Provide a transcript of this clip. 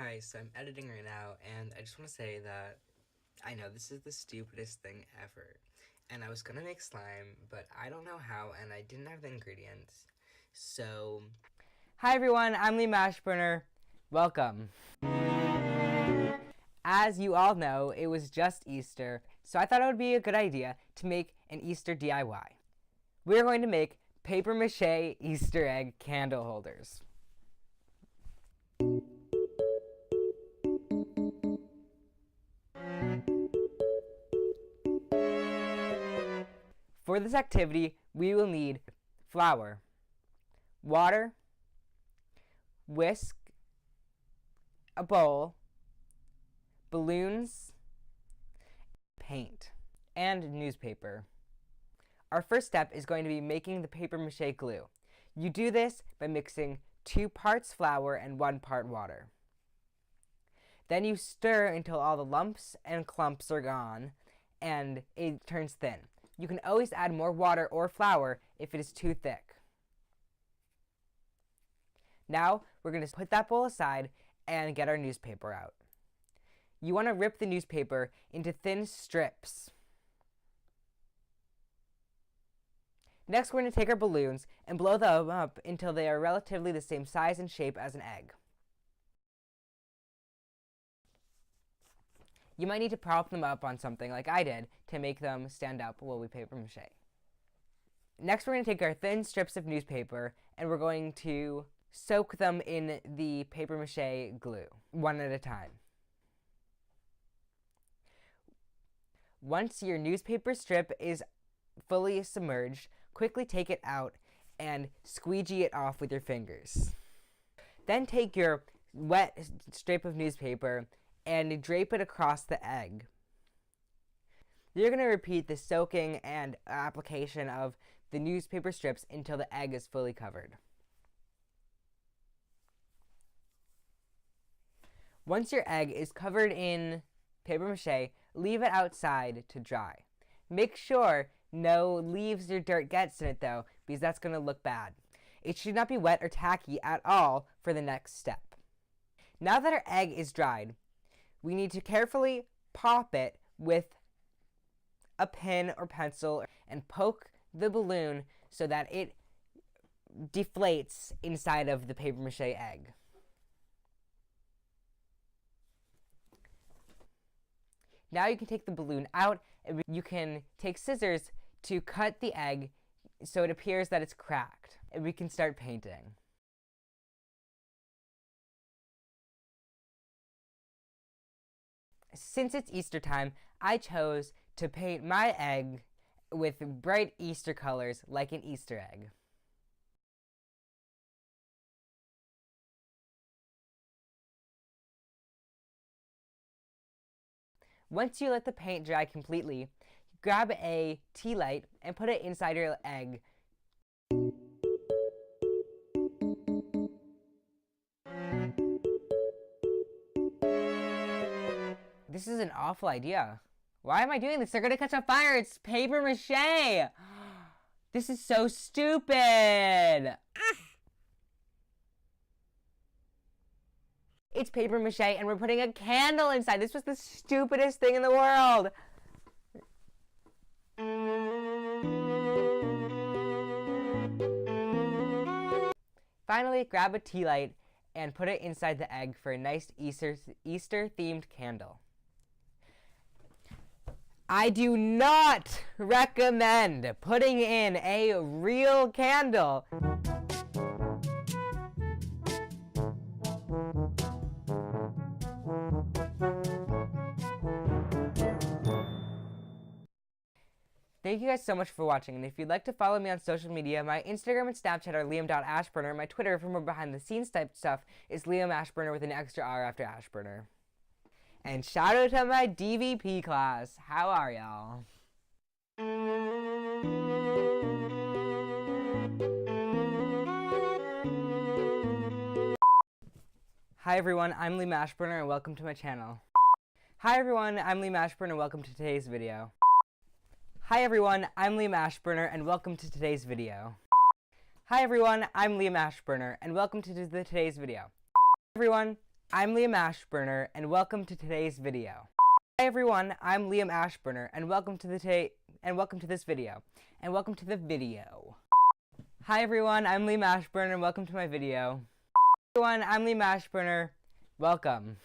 Hi, so I'm editing right now, and I just want to say that I know this is the stupidest thing ever. And I was gonna make slime, but I don't know how, and I didn't have the ingredients. So, Hi everyone, I'm Lee Mashburner. Welcome. As you all know, it was just Easter, so I thought it would be a good idea to make an Easter DIY. We're going to make paper mache Easter egg candle holders. For this activity, we will need flour, water, whisk, a bowl, balloons, paint, and newspaper. Our first step is going to be making the paper mache glue. You do this by mixing 2 parts flour and 1 part water. Then you stir until all the lumps and clumps are gone and it turns thin. You can always add more water or flour if it is too thick. Now we're going to put that bowl aside and get our newspaper out. You want to rip the newspaper into thin strips. Next, we're going to take our balloons and blow them up until they are relatively the same size and shape as an egg. You might need to prop them up on something like I did to make them stand up while we paper mache. Next, we're going to take our thin strips of newspaper and we're going to soak them in the paper mache glue, one at a time. Once your newspaper strip is fully submerged, quickly take it out and squeegee it off with your fingers. Then take your wet strip of newspaper and drape it across the egg. You're going to repeat the soaking and application of the newspaper strips until the egg is fully covered. Once your egg is covered in paper mache, leave it outside to dry. Make sure no leaves or dirt gets in it though, because that's going to look bad. It should not be wet or tacky at all for the next step. Now that our egg is dried, we need to carefully pop it with a pen or pencil and poke the balloon so that it deflates inside of the paper mache egg. Now you can take the balloon out and you can take scissors to cut the egg so it appears that it's cracked, and we can start painting. Since it's Easter time, I chose to paint my egg with bright Easter colors like an Easter egg. Once you let the paint dry completely, grab a tea light and put it inside your egg. This is an awful idea. Why am I doing this? They're gonna catch on fire. It's paper mache. This is so stupid. It's paper mache and we're putting a candle inside. This was the stupidest thing in the world. Finally, grab a tea light and put it inside the egg for a nice Easter-themed candle. I do not recommend putting in a real candle. Thank you guys so much for watching, and if you'd like to follow me on social media, my Instagram and Snapchat are liam.ashburner, my Twitter for more behind-the-scenes type stuff is Liam Ashburner with an extra R after Ashburner. And shout out to my DVP class. How are y'all? Hi everyone, I'm Lee Mashburner and welcome to my channel. Hi everyone, I'm Lee Mashburner and welcome to today's video. Hi everyone, I'm Liam Ashburner and welcome to today's video. Hi everyone, I'm Liam Ashburner and welcome to today's video. Everyone, I'm Liam Ashburner, and welcome to today's video. Hi everyone, I'm Liam Ashburner, and welcome to this video. And welcome to the video. Hi everyone, I'm Liam Ashburner, and welcome to my video. Hi everyone, I'm Liam Ashburner. Welcome.